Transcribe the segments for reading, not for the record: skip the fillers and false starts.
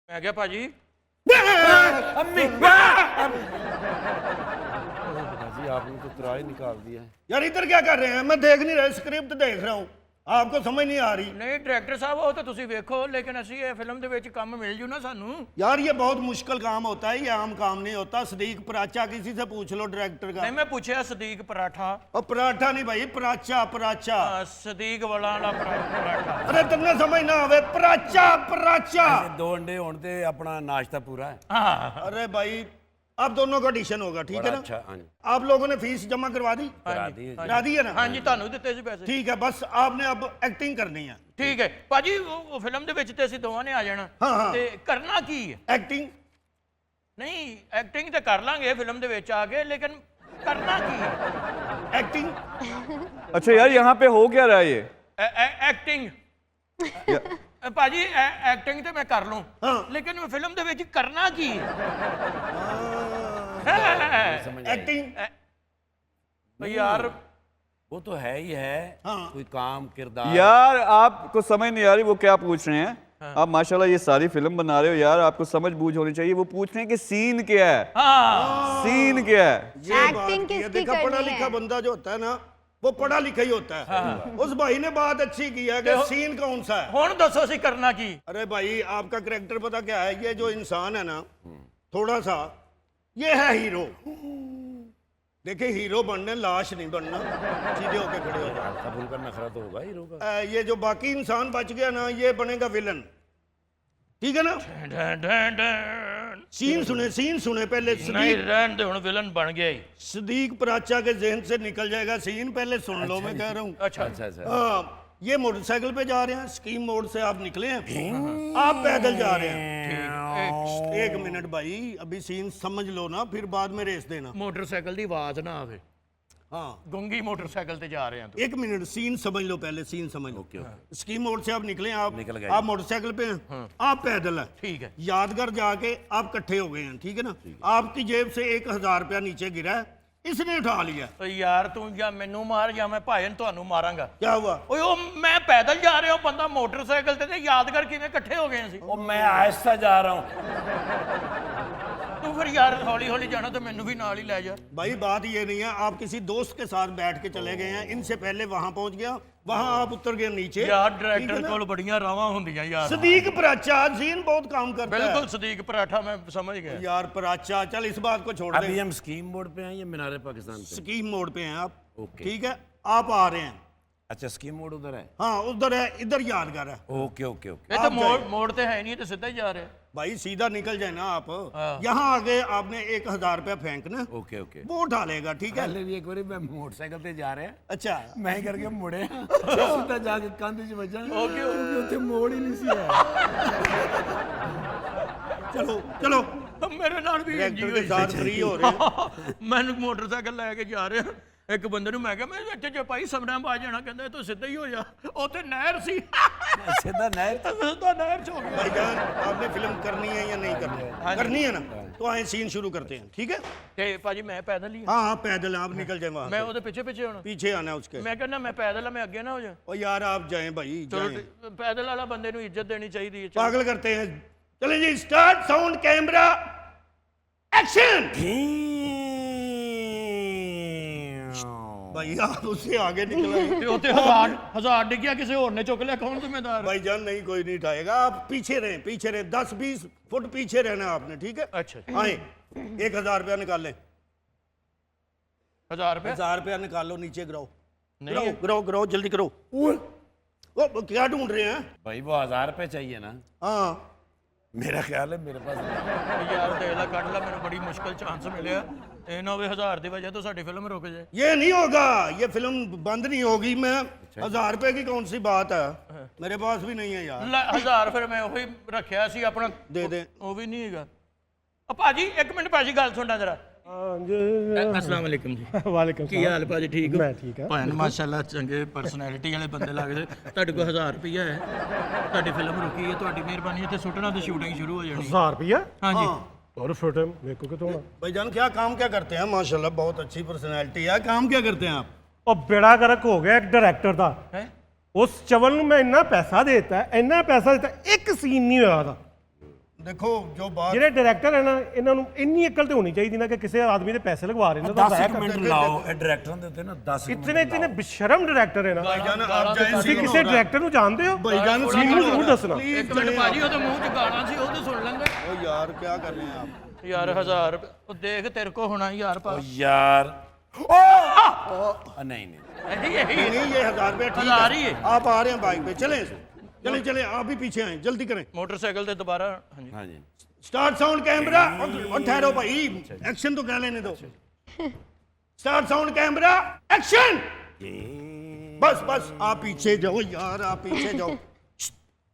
मैं क्या भाजी अम्मी जी आपने तो त्राही निकाल दिया है। यार इधर क्या कर रहे हैं? मैं देख नहीं रहा, स्क्रिप्ट देख रहा हूँ, आपको समझ नहीं आ रही। नहीं डायरेक्टर साहब वो तो ਤੁਸੀਂ ਵੇਖੋ लेकिन ਅਸੀਂ ਇਹ ਫਿਲਮ ਦੇ ਵਿੱਚ ਕੰਮ ਮਿਲ ਜੂ ਨਾ ਸਾਨੂੰ। यार ये बहुत मुश्किल काम होता है, ये आम काम नहीं होता। सदीक पराचा किसी से पूछ लो डायरेक्टर का। ਨਹੀਂ ਮੈਂ ਪੁੱਛਿਆ ਸਦੀਕ ਪਰਾਠਾ और पराठा नहीं भाई, पराचा पराचा। ਸਦੀਕ ਵਾਲਾ ਵਾਲਾ ਪਰਾਠਾ। अरे तुमने समझ ना आवे, पराचा पराचा। दो अंडे होने ते अपना नाश्ता पूरा है। हाँ अरे भाई अब दोनों का ऑडिशन होगा, ठीक है ना? अच्छा हाँ जी आप लोगों ने फीस जमा करवा दी? करा दी है। करा दी है ना? ਹਾਂਜੀ ਤੁਹਾਨੂੰ ਦਿੱਤੇ ਸੀ ਪੈਸੇ। ठीक है, बस आपने अब एक्टिंग करनी है। ਠੀਕ ਹੈ ਭਾਜੀ ਉਹ ਫਿਲਮ ਦੇ ਵਿੱਚ ਤੇ ਅਸੀਂ ਦੋਵਾਂ ਨੇ ਆ ਜਾਣਾ ਹਾਂ, ਹਾਂ। ਤੇ ਕਰਨਾ ਕੀ ਹੈ? एक्टिंग ਨਹੀਂ ਐਕਟਿੰਗ ਤੇ ਕਰ ਲਾਂਗੇ ਫਿਲਮ ਦੇ ਵਿੱਚ ਆ ਕੇ ਲੇਕਿਨ ਕਰਨਾ ਕੀ ਹੈ? एक्टिंग अच्छा यार यहाँ पे हो क्या रहा है ये? ਐਕਟਿੰਗ ਭਾਜੀ ਐਕਟਿੰਗ ਤੇ ਮੈਂ ਕਰ ਲੂੰ ਹਾਂ। ਲੇਕਿਨ ਫਿਲਮ ਦੇ ਵਿੱਚ ਕਰਨਾ ਕੀ ਹੈ? एक्टिंग यार वो तो है ही है। हाँ। कोई काम किरदार यार आपको समझ नहीं आ रही वो क्या पूछ रहे हैं। आप माशाल्लाह ये सारी फिल्म बना रहे हो यार, आपको समझ बूझ होनी चाहिए। वो पूछ रहे हैं कि सीन क्या है, हाँ सीन क्या है। ये Acting बात ये किसकी देखा, पढ़ा करनी लिखा है? बंदा जो होता है ना वो पढ़ा लिखा ही होता है। उस भाई ने बात अच्छी की है कि सीन कौन सा है। ਹੁਣ ਦੱਸੋ ਅਸੀਂ करना ਕੀ? अरे भाई आपका करेक्टर पता क्या है? ये जो इंसान है ना थोड़ा सा ये है हीरो। देखिए हीरो बनने लाश नहीं बनना, सीधे होके खड़े हो जाओ। कबूल का नखरा तो होगा हीरो का। ये जो बाकी इंसान बच गया ना ये बनेगा विलन, ठीक है ना? Done done done. सीन सुने पहले। नहीं सदीक रहन दे हुन विलन बन गया ही। सदीक पराचा के जहन से निकल जाएगा सीन, पहले सुन लो। मैं कह रहा हूँ अच्छा अच्छा अच्छा हाँ, ये मोटरसाइकिल पे जा रहे हैं, स्कीम मोड से आप निकले हैं, आप पैदल जा रहे हैं। एक मिनट भाई, अभी सीन समझ लो ना, फिर बाद में रेस देना। मोटरसाइकिल दी आवाज ना आवे, हाँ गुंगी मोटरसाइकिल ते जा रहे हैं तो। एक मिनट, सीन समझ लो पहले, सीन समझ लो। स्कीम मोड से आप निकले, आप निकल गए। आप मोटरसाइकिल पे हैं, आप पैदल हैं। ठीक है यादगार जाके आप इकट्ठे हो गए हैं, ठीक है ना? आपकी जेब से 1000 रुपया नीचे गिरा है, इसने उठा लिया। तो यार तू या मैनू मार या मैं भाई ਨੂੰ ਤੁਹਾਨੂੰ ਮਾਰਾਂਗਾ। क्या हुआ? ਓਏ ਉਹ ਮੈਂ ਪੈਦਲ ਜਾ ਰਿਹਾ ਹਾਂ, ਬੰਦਾ ਮੋਟਰਸਾਈਕਲ ਤੇ ਯਾਦਗਾਰ ਕਿਵੇਂ ਇਕੱਠੇ ਹੋ ਗਏ ਸੀ? ओ मैं आहिस्ता जा रहा हूँ। ਤੂੰ ਫਿਰ ਯਾਰ ਹੌਲੀ ਹੌਲੀ ਜਾਣਾ ਤੇ ਮੈਨੂੰ ਵੀ ਨਾਲ ਹੀ ਲੈ ਜਾ। भाई बात ये नहीं है, आप किसी दोस्त के साथ बैठ के चले गए हैं, इनसे पहले वहां पहुंच गया, वहां आप उतर गए नीचे। ਯਾਰ ठीक है ਡਾਇਰੈਕਟਰ ना? ਕੋਲ ਬੜੀਆਂ ਰਾਵਾਂ ਹੁੰਦੀਆਂ ਯਾਰ। सदीक पराचा सीन बहुत काम करता बिल्कुल है। सदीक पराठा मैं समझ गया। यार पराचा, चल इस बात को छोड़ अभी दे। हम स्कीम बोर्ड पे हैं या मीनारे पाकिस्तान पे? स्कीम मोड पे हैं आप, ओके। ठीक है? आप आ रहे हैं, अच्छा स्कीम बोर्ड उधर है। हाँ उधर है, इधर यादगार है। ओके ओके ओके ਇਹ ਤਾਂ आप ਮੋੜ जाइए। ਮੋੜ ਤੇ ਹੈ ਨਹੀਂ, ਤੇ ਸਿੱਧਾ ਹੀ ਜਾ ਰਿਹਾ। भाई सीधा निकल जाए ना आप। हाँ। यहाँ आगे आपने 1000 रुपया फेंकना, ओके ओके। वो उठा लेगा, ठीक है? पहले भी एक बार मैं मोटरसाइकिल पे जा रहे हैं, अच्छा मैं करके मुड़े सीधा जाके कंध च बजा। ओके ਉੱਥੇ ਮੋੜ ਹੀ ਨਹੀਂ ਸੀ ਹੈ। चलो चलो, ਮੇਰੇ ਨਾਲ ਵੀ ਇੰਜ ਹੀ डायरेक्टर के ਹੋਈ। साथ फ्री हो रहे हैं। ਮੈਨੂੰ ਮੋਟਰਸਾਈਕਲ ਲੈ ਕੇ ਜਾ ਰਿਹਾ, ਇੱਕ ਬੰਦੇ ਨੂੰ ਮੈਂ ਕਿਹਾ ਮੈਂ ਇੱਥੇ ਜੇ ਭਾਈ ਸਮਰਾਂ ਪਾ ਜਾਣਾ, ਕਹਿੰਦਾ ਤੂੰ ਸਿੱਧਾ ਹੀ ਹੋ ਜਾ, ਉੱਥੇ ਨਹਿਰ ਸੀ। सीधा नहर ਸਿੱਧਾ ਨਹਿਰ ਚ ਹੋ ਗਿਆ। भाईजान आपने फिल्म करनी है या नहीं करनी है? करनी है ना, तो आए सीन शुरू करते हैं, ठीक है? ਤੇ ਭਾਜੀ ਮੈਂ ਪੈਦਲ ਹੀ ਹਾਂ। हाँ हाँ पैदल आप निकल जाए वहाँ ਮੈਂ से। ਉਹਦੇ ਪਿੱਛੇ ਪਿੱਛੇ ਹੋਣਾ। पीछे आना है उसके। ਮੈਂ ਕਹਿੰਦਾ ਮੈਂ ਪੈਦਲ ਆ, ਮੈਂ ਅੱਗੇ ਨਾ ਹੋ ਜਾ। और यार आप जाएं भाई, ਚਲੋ जाएं। ਪੈਦਲ ਵਾਲਾ ਬੰਦੇ ਨੂੰ ਇੱਜ਼ਤ ਦੇਣੀ ਚਾਹੀਦੀ ਹੈ। ਚਲੋ। पागल करते हैं। चलें जी, स्टार्ट, साउंड, कैमरा, एक्शन। भाई आप उससे आगे निकल आए। ਤੇ ਉੱਥੇ ਹਜ਼ਾਰ ਡਿੱਗਿਆ, ਕਿਸੇ ਹੋਰ ਨੇ ਚੁੱਕ ਲਿਆ, ਕੌਣ ਜ਼ਿੰਮੇਦਾਰ? भाईजान नहीं, कोई नहीं उठाएगा, आप पीछे रहें, पीछे रहें, 10-20 फुट पीछे रहना आपने, ठीक है? अच्छा आए, 1000 रुपया निकाल लें। 1000 रुपये 1000 रुपया निकाल लो, नीचे गिराओ, नहीं गिराओ है। गिराओ गिराओ, जल्दी करो। वो क्या ढूंढ रहे हैं? भाई वो 1000 रुपये चाहिए ना। हाँ मेरा ख्याल है मेरे पास नहीं। ਯਾਰ ਦੇ ਲਾ ਕੱਢ ਲਾ, ਮੈਨੂੰ ਬੜੀ ਮੁਸ਼ਕਲ ਚਾਂਸ ਮਿਲਿਆ। ਇਹ ਨਾ ਹੋਵੇ 1000 ਦੀ ਵਜ੍ਹਾ ਤੋਂ ਸਾਡੀ ਫਿਲਮ ਰੁਕ ਜਾਏ। ये नहीं होगा, ये फिल्म बंद नहीं होगी। मैं 1000 रुपए की कौन सी बात है, मेरे पास भी नहीं है यार। 1000 ਫਿਰ ਮੈਂ ਉਹੀ ਰੱਖਿਆ ਸੀ ਆਪਣਾ। दे दे। ਉਹ ਵੀ ਨਹੀਂ ਹੈਗਾ। ਆ ਭਾਜੀ ਇੱਕ ਮਿੰਟ ਭਾਜੀ ਗੱਲ ਸੁਣਨਾ ਜਰਾ। ਅਸਲਾਮ ਵਾਲੇਕਮ ਜੀ। ਵਾਲੇਕਮ ਕੀ ਹਾਲ ਭਾਜੀ, ਠੀਕ ਹੋ? ਮੈਂ ਠੀਕ ਹਾਂ। ਭੈਣ ਮਾਸ਼ਾਅੱਲਾ ਚੰਗੇ ਪਰਸਨੈਲਿਟੀ ਵਾਲੇ ਬੰਦੇ ਲੱਗਦੇ। ਤੁਹਾਡੇ ਕੋਲ 1000 ਰੁਪਈਆ ਹੈ, ਤੁਹਾਡੀ ਫਿਲਮ ਰੁਕੀ ਹੈ, ਤੁਹਾਡੀ ਮਿਹਰਬਾਨੀ ਇੱਥੇ ਸੁੱਟਣਾ ਤੇ ਸ਼ੂਟਿੰਗ ਸ਼ੁਰੂ ਹੋ ਜਾਣੀ। 1000 रुपया ਹਾਂਜੀ और फिल्म मेरे को कितना? भाईजान क्या काम क्या करते हैं? माशाल्लाह बहुत अच्छी पर्सनैलिटी है। काम क्या करते हैं आप? और बेड़ा गर्क हो गया एक डायरेक्टर का। ਹੈ उस चवल ਨੂੰ मैं इन्ना पैसा देता है, इन्ना पैसा देता, एक सीन नहीं होया था। देखो जो बात ਜਿਹੜੇ ਡਾਇਰੈਕਟਰ ਹੈ ਨਾ ਇਹਨਾਂ ਨੂੰ ਇੰਨੀ ਅਕਲ ਤੇ ਹੋਣੀ ਚਾਹੀਦੀ ਨਾ ਕਿ ਕਿਸੇ ਆਦਮੀ ਦੇ ਪੈਸੇ ਲਗਵਾ ਰਹੇ ਨੇ ਤਾਂ 10 ਮਿੰਟ ਲਾਓ ਇਹ ਡਾਇਰੈਕਟਰਾਂ ਦੇ ਉੱਤੇ ਨਾ 10 ਇਤਨੇ ਇਤਨੇ ਬੇਸ਼ਰਮ ਡਾਇਰੈਕਟਰ ਹੈ ਨਾ भाईजान आप जाए ਤੁਸੀਂ ਕਿਸੇ ਡਾਇਰੈਕਟਰ ਨੂੰ ਜਾਣਦੇ ਹੋ भाईजान ਸੀਨ ਨੂੰ ਜ਼ਰੂਰ ਦੱਸਣਾ ਇੱਕ ਮਿੰਟ ਭਾਜੀ ਉਹਦੇ ਮੂੰਹ 'ਚ ਗਾਲਾਂ ਸੀ ਉਹ ਤੇ ਸੁਣ ਲੈਂਦੇ ओ यार क्या कर रहे हैं आप ਯਾਰ 1000 ਰੁਪਏ ਉਹ ਦੇਖ ਤੇਰੇ ਕੋ ਹੋਣਾ 1000 ਪਾ ਯਾਰ ਨਹੀਂ ਇਹੀ ਇਹੀ नहीं ये 1000 रुपये ठीक 1000 ही है है। आप आ रहे हैं बाइक पे चले चले चले आप भी पीछे आए जल्दी करें ਮੋਟਰਸਾਈਕਲ ਤੇ ਦੁਬਾਰਾ ਹਾਂਜੀ ਹਾਂਜੀ स्टार्ट साउंड कैमरा और ठहरो भाई एक्शन तो कह लेने दो स्टार्ट साउंड कैमरा एक्शन बस बस आप पीछे जाओ यार आप पीछे जाओ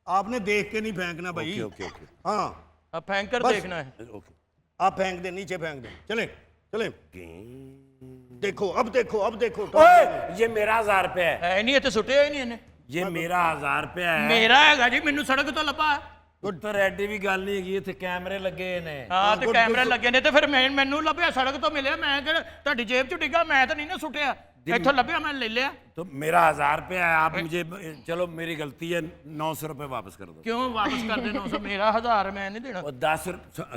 आपने देख के नहीं फेंकना भाई ओके ओके हाँ अब फेंक कर बस। देखना है ओके आप फेंक दे नीचे फेंक दे चले चले देखो अब देखो ਓਏ ਇਹ ਮੇਰਾ 1000 ਰੁਪਏ ਹੈ ਹੈ ਨਹੀਂ ਇੱਥੇ ਸੁੱਟਿਆ ਹੀ ਨਹੀਂ ਇਹਨੇ ਇਹ ਮੇਰਾ 1000 ਰੁਪਏ ਹੈ ਮੇਰਾ ਹੈਗਾ ਜੀ ਮੈਨੂੰ ਸੜਕ ਤੋਂ ਲੱਭਾ ਉੱਤਰ ਐਡੀ ਵੀ ਗੱਲ ਨਹੀਂ ਹੈਗੀ ਇੱਥੇ ਕੈਮਰੇ ਲੱਗੇ ਨੇ ਹਾਂ ਤੇ ਕੈਮਰੇ ਲੱਗੇ ਨੇ ਤੇ ਫਿਰ ਮੈਨੂੰ ਲੱਭਿਆ ਸੜਕ ਤੋਂ ਮਿਲਿਆ ਮੈਂ ਕਿਹੜਾ ਤੁਹਾਡੀ ਜੇਬ 'ਚ ਡਿੱਗਾ ਮੈਂ ਤਾਂ ਨਹੀਂ ਨਾ ਸੁੱਟਿਆ ਇੱਥੋਂ ਲੱਭਿਆ ਮੈਂ ਲੈ ਲਿਆ तो मेरा 1000 रुपये है आप मुझे चलो मेरी गलती है 900 रुपये वापस कर दो ਕਿਉਂ ਵਾਪਸ ਕਰ ਦੇ 900 ਮੇਰਾ 1000 ਮੈਂ ਨਹੀਂ ਦੇਣਾ और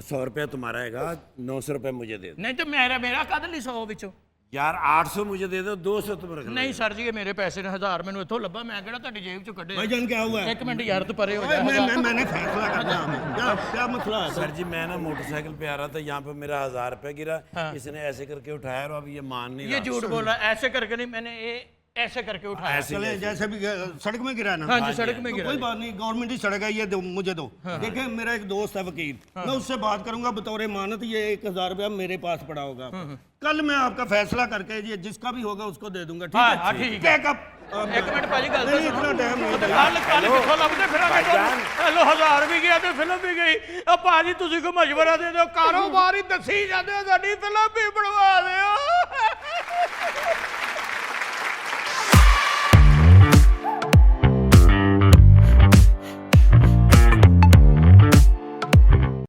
100 रुपये तुम्हारा हैगा 900 रुपये मुझे दे दो ਨਹੀਂ ਤੇ ਮੇਰਾ ਕਦ ਲਈ 100 ਵਿੱਚੋਂ यार 800 मुझे दे दो 200 तुम रख लो ਨਹੀਂ ਸਰ ਜੀ ਇਹ ਮੇਰੇ ਪੈਸੇ ਨੇ 1000 ਮੈਨੂੰ ਇੱਥੋਂ ਲੱਭਾ ਮੈਂ ਕਿਹੜਾ ਤੁਹਾਡੀ ਜੇਬ 'ਚੋਂ ਕੱਢੇ भाईजान क्या हुआ है ਇੱਕ ਮਿੰਟ ਯਾਰ ਤੂੰ ਪਰੇ ਹੋ ओए, ਜਾ मैंने फैसला करना है क्या क्या मसला है सर जी मैं ना मोटरसाइकिल पे आ रहा था यहाँ पे मेरा 1000 रुपये गिरा इसने ऐसे करके उठाया और अब ये मान नहीं ये रहा झूठ बोल रहा है ऐसे करके नहीं मैंने ये ऐसे करके उठाया ऐसे चले जैसे भी सड़क में गिरा ना हाँ जी सड़क में तो गिरा कोई बात नहीं गवर्नमेंट ही सड़क है ये दो मुझे दो देखिए मेरा एक दोस्त है वकील मैं उससे बात करूंगा बतौर मानत ये 1000 रुपया मेरे पास पड़ा होगा कल मैं आपका फैसला करके ये जिसका भी होगा उसको दे दूंगा ठीक हाँ, है हाँ, ठीक है। पैकअप ਇੱਕ ਮਿੰਟ ਭਾਜੀ ਗੱਲ नहीं इतना टाइम नहीं था। ਕੱਲ ਕਿੱਥੋਂ ਲੱਭਦੇ ਫਿਰਾਂਗੇ ਹੈਲੋ 1000 ਵੀ ਗਿਆ ਤੇ ਫਿਲਮ ਵੀ ਗਈ ਆ ਭਾਜੀ ਤੁਸੀਂ ਕੋਈ ਮਸ਼ਵਰਾ ਦੇ ਦਿਓ ਕਾਰੋਬਾਰ ਹੀ ਦੱਸੀ ਜਾਂਦੇ ਹੋ ਸਾਡੀ ਫਿਲਮ ਵੀ ਬਣਵਾ ਦਿਓ